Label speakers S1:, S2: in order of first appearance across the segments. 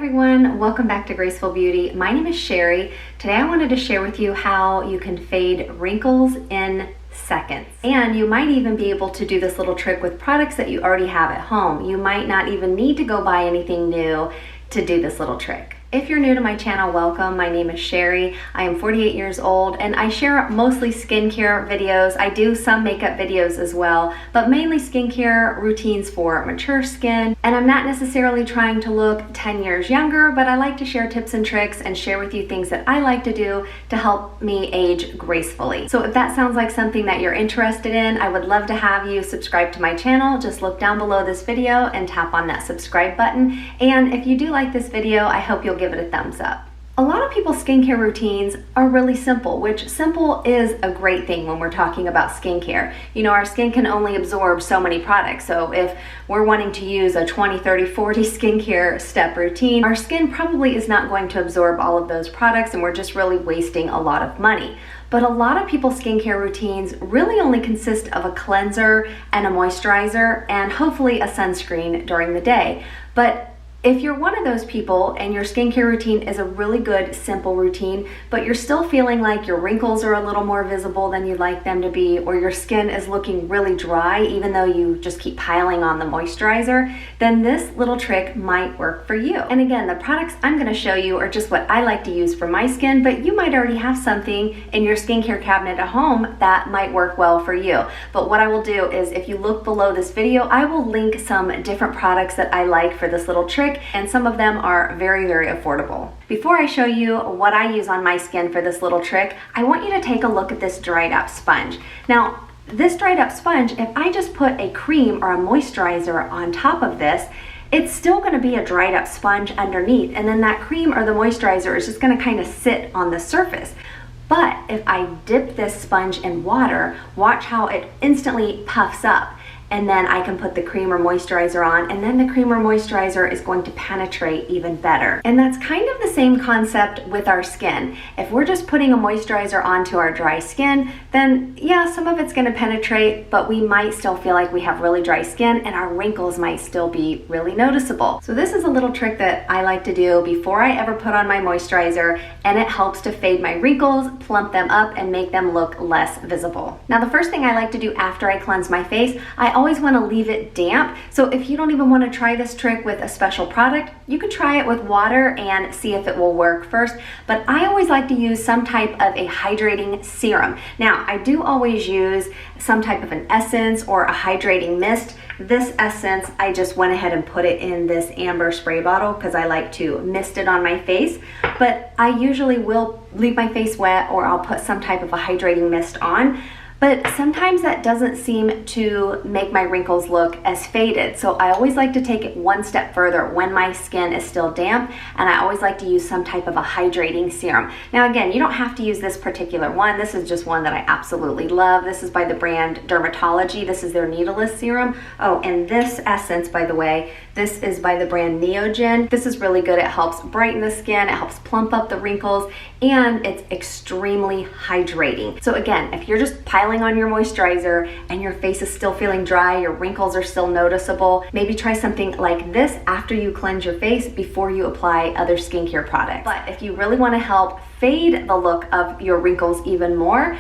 S1: everyone, welcome back to Graceful Beauty. My name is Sherry. Today I wanted to share with you how you can fade wrinkles in seconds. And you might even be able to do this little trick with products that you already have at home. You might not even need to go buy anything new to do this little trick. If you're new to my channel, welcome. My name is Sherry. I am 48 years old and I share mostly skincare videos. I do some makeup videos as well, but mainly skincare routines for mature skin. And I'm not necessarily trying to look 10 years younger, but I like to share tips and tricks and share with you things that I like to do to help me age gracefully. So if that sounds like something that you're interested in, I would love to have you subscribe to my channel. Just look down below this video and tap on that subscribe button. And if you do like this video, I hope you'll give it a thumbs up. A lot of people's skincare routines are really simple, which simple is a great thing when we're talking about skincare. You know, our skin can only absorb so many products. So if we're wanting to use a 20, 30, 40 skincare step routine, our skin probably is not going to absorb all of those products and we're just really wasting a lot of money. But a lot of people's skincare routines really only consist of a cleanser and a moisturizer and hopefully a sunscreen during the day. But if you're one of those people and your skincare routine is a really good, simple routine, but you're still feeling like your wrinkles are a little more visible than you'd like them to be, or your skin is looking really dry even though you just keep piling on the moisturizer, then this little trick might work for you. And again, the products I'm going to show you are just what I like to use for my skin, but you might already have something in your skincare cabinet at home that might work well for you. But what I will do is if you look below this video, I will link some different products that I like for this little trick, and some of them are very, very affordable. Before I show you what I use on my skin for this little trick, I want you to take a look at this dried up sponge. Now, this dried up sponge, if I just put a cream or a moisturizer on top of this, it's still going to be a dried up sponge underneath, and then that cream or the moisturizer is just going to kind of sit on the surface. But if I dip this sponge in water, watch how it instantly puffs up. And then I can put the cream or moisturizer on, and then the cream or moisturizer is going to penetrate even better. And that's kind of the same concept with our skin. If we're just putting a moisturizer onto our dry skin, then yeah, some of it's going to penetrate, but we might still feel like we have really dry skin and our wrinkles might still be really noticeable. So this is a little trick that I like to do before I ever put on my moisturizer, and it helps to fade my wrinkles, plump them up, and make them look less visible. Now, the first thing I like to do after I cleanse my face, I always want to leave it damp. So if you don't even want to try this trick with a special product, you could try it with water and see if it will work first. But I always like to use some type of a hydrating serum. Now, I do always use some type of an essence or a hydrating mist. This essence, I just went ahead and put it in this amber spray bottle because I like to mist it on my face. But I usually will leave my face wet, or I'll put some type of a hydrating mist on. But sometimes that doesn't seem to make my wrinkles look as faded. So I always like to take it one step further when my skin is still damp, and I always like to use some type of a hydrating serum. Now again, you don't have to use this particular one. This is just one that I absolutely love. This is by the brand Dermatology. This is their needleless serum. Oh, and this essence, by the way, this is by the brand Neogen. This is really good. It helps brighten the skin, it helps plump up the wrinkles, and it's extremely hydrating. So again, if you're just piling on your moisturizer and your face is still feeling dry, your wrinkles are still noticeable, maybe try something like this after you cleanse your face before you apply other skincare products. But if you really want to help fade the look of your wrinkles even more,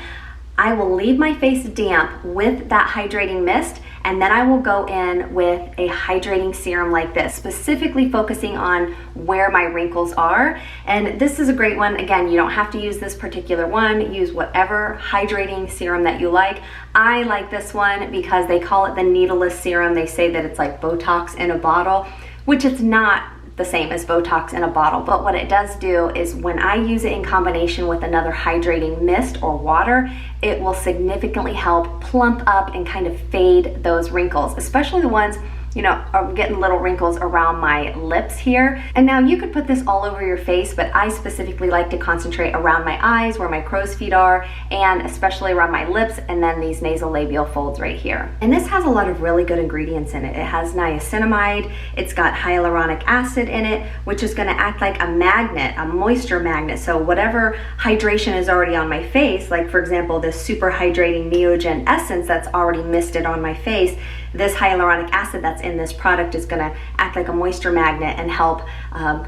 S1: I will leave my face damp with that hydrating mist, and then I will go in with a hydrating serum like this, specifically focusing on where my wrinkles are. And this is a great one. Again, you don't have to use this particular one. Use whatever hydrating serum that you like. I like this one because they call it the needleless serum. They say that it's like Botox in a bottle, which it's not the same as Botox in a bottle, but what it does do is when I use it in combination with another hydrating mist or water, it will significantly help plump up and kind of fade those wrinkles, especially the ones, you know, I'm getting little wrinkles around my lips here. And now you could put this all over your face, but I specifically like to concentrate around my eyes, where my crow's feet are, and especially around my lips, and then these nasolabial folds right here. And this has a lot of really good ingredients in it. It has niacinamide, it's got hyaluronic acid in it, which is gonna act like a magnet, a moisture magnet. So whatever hydration is already on my face, like for example, this super hydrating Neogen essence that's already misted on my face, this hyaluronic acid that's in this product is gonna act like a moisture magnet and help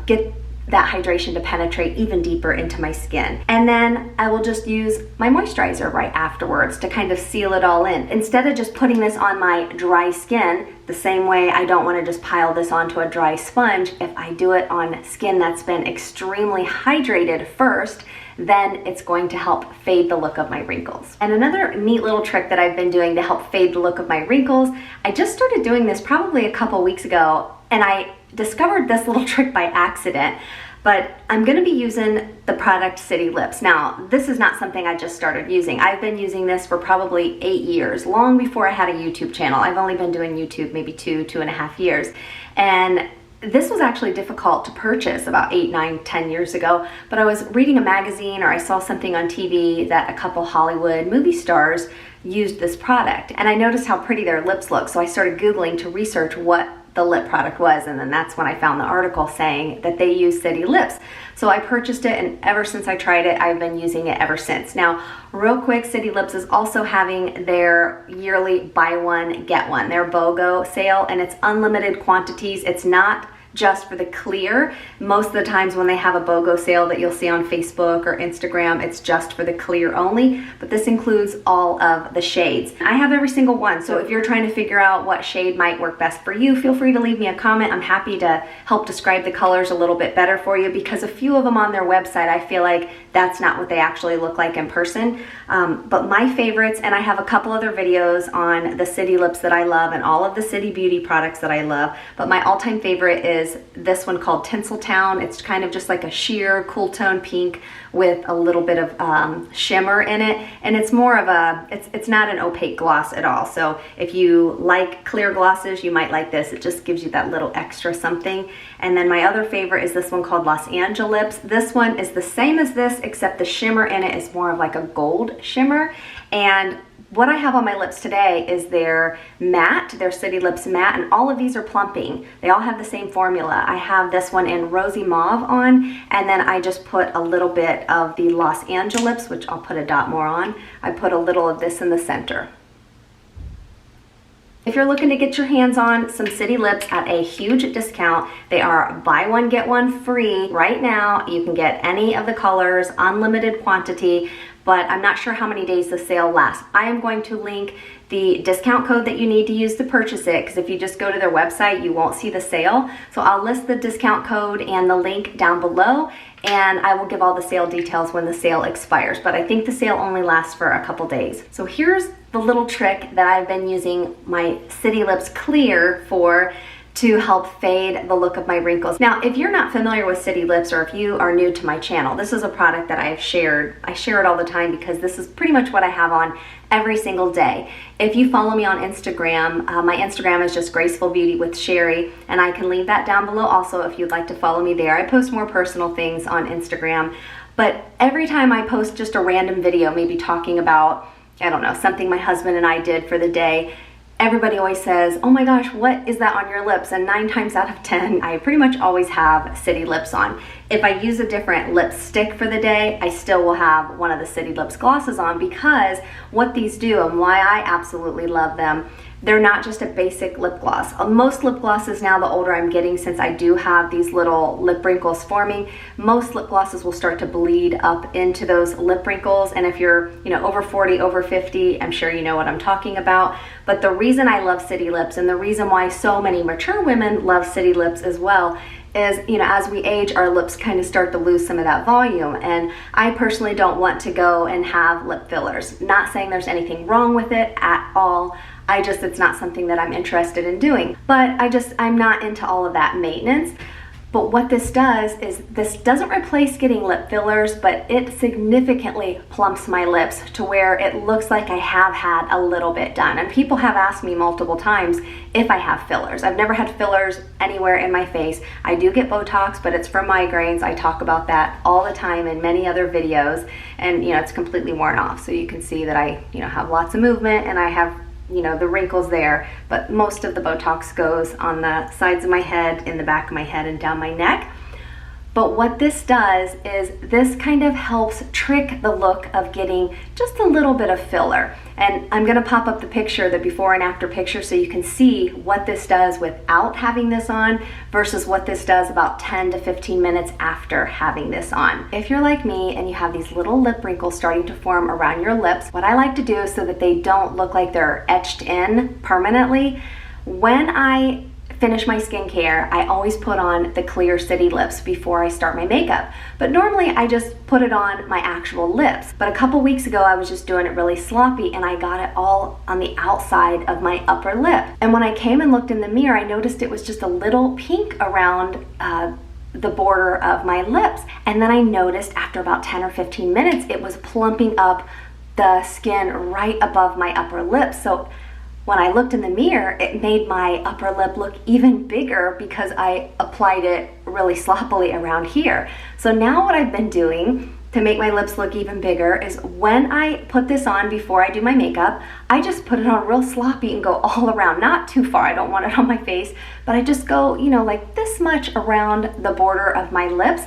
S1: get that hydration to penetrate even deeper into my skin. And then I will just use my moisturizer right afterwards to kind of seal it all in. Instead of just putting this on my dry skin, the same way I don't want to just pile this onto a dry sponge, if I do it on skin that's been extremely hydrated first, then it's going to help fade the look of my wrinkles. And another neat little trick that I've been doing to help fade the look of my wrinkles, I just started doing this probably a couple weeks ago, and I discovered this little trick by accident, but I'm gonna be using the product City Lips. Now, this is not something I just started using. I've been using this for probably 8 years, long before I had a YouTube channel. I've only been doing YouTube maybe 2.5 years. And this was actually difficult to purchase about 8, 9, 10 years ago, but I was reading a magazine or I saw something on TV that a couple Hollywood movie stars used this product, and I noticed how pretty their lips look, so I started Googling to research what the lip product was, and then that's when I found the article saying that they use City Lips. So I purchased it, and ever since I tried it, I've been using it ever since. Now, real quick, City Lips is also having their yearly buy one, get one, their BOGO sale, and it's unlimited quantities. It's not just for the clear. Most of the times when they have a BOGO sale that you'll see on Facebook or Instagram, it's just for the clear only, but this includes all of the shades. I have every single one, so if you're trying to figure out what shade might work best for you, feel free to leave me a comment. I'm happy to help describe the colors a little bit better for you, because a few of them on their website, I feel like that's not what they actually look like in person. But my favorites, and I have a couple other videos on the City Lips that I love and all of the City Beauty products that I love, but my all-time favorite is this one called Tinseltown. It's kind of just like a sheer cool tone pink with a little bit of shimmer in it, and it's more of a, it's not an opaque gloss at all. So if you like clear glosses, you might like this. It just gives you that little extra something. And then my other favorite is this one called Los Angeles. This one is the same as this, except the shimmer in it is more of like a gold shimmer. And what I have on my lips today is their matte, their City Lips matte, and all of these are plumping. They all have the same formula. I have this one in Rosy Mauve on, and then I just put a little bit of the Los Angeles, which I'll put a dot more on. I put a little of this in the center. If you're looking to get your hands on some City Lips at a huge discount, they are buy one, get one free right now. You can get any of the colors, unlimited quantity, but I'm not sure how many days the sale lasts. I am going to link the discount code that you need to use to purchase it, because if you just go to their website, you won't see the sale. So I'll list the discount code and the link down below, and I will give all the sale details when the sale expires. But I think the sale only lasts for a couple days. So here's the little trick that I've been using my City Lips Clear for to help fade the look of my wrinkles. Now, if you're not familiar with City Lips, or if you are new to my channel, this is a product that I've shared. I share it all the time because this is pretty much what I have on every single day. If you follow me on Instagram, my Instagram is just Graceful Beauty with Sherry, and I can leave that down below also if you'd like to follow me there. I post more personal things on Instagram, but every time I post just a random video, maybe talking about, I don't know, something my husband and I did for the day, everybody always says, oh my gosh, what is that on your lips? And 9 times out of 10, I pretty much always have City Lips on. If I use a different lipstick for the day, I still will have one of the City Lips glosses on, because what these do and why I absolutely love them, they're not just a basic lip gloss. Most lip glosses now, the older I'm getting, since I do have these little lip wrinkles forming, most lip glosses will start to bleed up into those lip wrinkles. And if you're, over 40, over 50, I'm sure you know what I'm talking about. But the reason I love City Lips, and the reason why so many mature women love City Lips as well, is, as we age, our lips kind of start to lose some of that volume. And I personally don't want to go and have lip fillers. Not saying there's anything wrong with it at all. It's not something that I'm interested in doing. But I'm not into all of that maintenance. But what this does is, this doesn't replace getting lip fillers, but it significantly plumps my lips to where it looks like I have had a little bit done. And people have asked me multiple times if I have fillers. I've never had fillers anywhere in my face. I do get Botox, but it's for migraines. I talk about that all the time in many other videos, and it's completely worn off. So you can see that I have lots of movement, and I have the wrinkles there, but most of the Botox goes on the sides of my head, in the back of my head, and down my neck. But what this does is this kind of helps trick the look of getting just a little bit of filler. And I'm gonna pop up the picture, the before and after picture, so you can see what this does without having this on versus what this does about 10 to 15 minutes after having this on. If you're like me and you have these little lip wrinkles starting to form around your lips, what I like to do so that they don't look like they're etched in permanently, when I finish my skincare, I always put on the Clear City lips before I start my makeup. But normally I just put it on my actual lips. But a couple weeks ago I was just doing it really sloppy and I got it all on the outside of my upper lip. And when I came and looked in the mirror, I noticed it was just a little pink around the border of my lips. And then I noticed after about 10 or 15 minutes, it was plumping up the skin right above my upper lip. So when I looked in the mirror, it made my upper lip look even bigger because I applied it really sloppily around here. So now what I've been doing to make my lips look even bigger is when I put this on before I do my makeup, I just put it on real sloppy and go all around, not too far, I don't want it on my face, but I just go, you know, like this much around the border of my lips.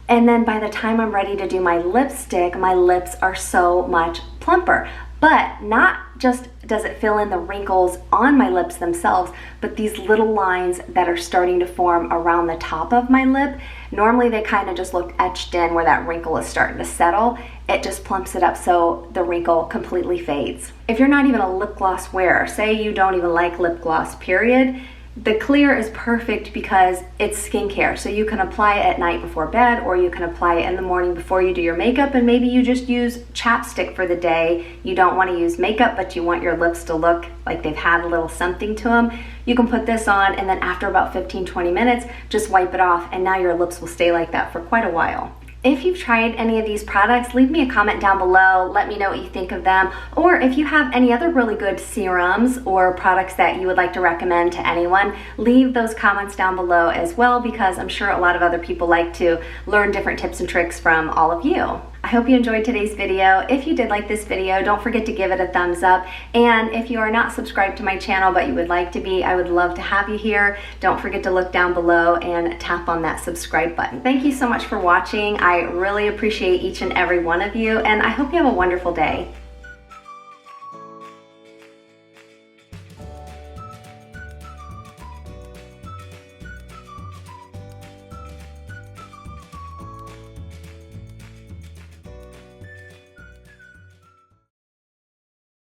S1: And then by the time I'm ready to do my lipstick, my lips are so much plumper. But not just does it fill in the wrinkles on my lips themselves, but these little lines that are starting to form around the top of my lip. Normally they kind of just look etched in where that wrinkle is starting to settle. It just plumps it up so the wrinkle completely fades. If you're not even a lip gloss wearer, say you don't even like lip gloss, period, the Clear is perfect because it's skincare. So you can apply it at night before bed, or you can apply it in the morning before you do your makeup, and maybe you just use chapstick for the day. You don't want to use makeup, but you want your lips to look like they've had a little something to them. You can put this on, and then after about 15-20 minutes, just wipe it off, and now your lips will stay like that for quite a while. If you've tried any of these products, leave me a comment down below. Let me know what you think of them. Or if you have any other really good serums or products that you would like to recommend to anyone, leave those comments down below as well, because I'm sure a lot of other people like to learn different tips and tricks from all of you. I hope you enjoyed today's video. If you did like this video, don't forget to give it a thumbs up. And if you are not subscribed to my channel but you would like to be, I would love to have you here. Don't forget to look down below and tap on that subscribe button. Thank you so much for watching. I really appreciate each and every one of you, and I hope you have a wonderful day.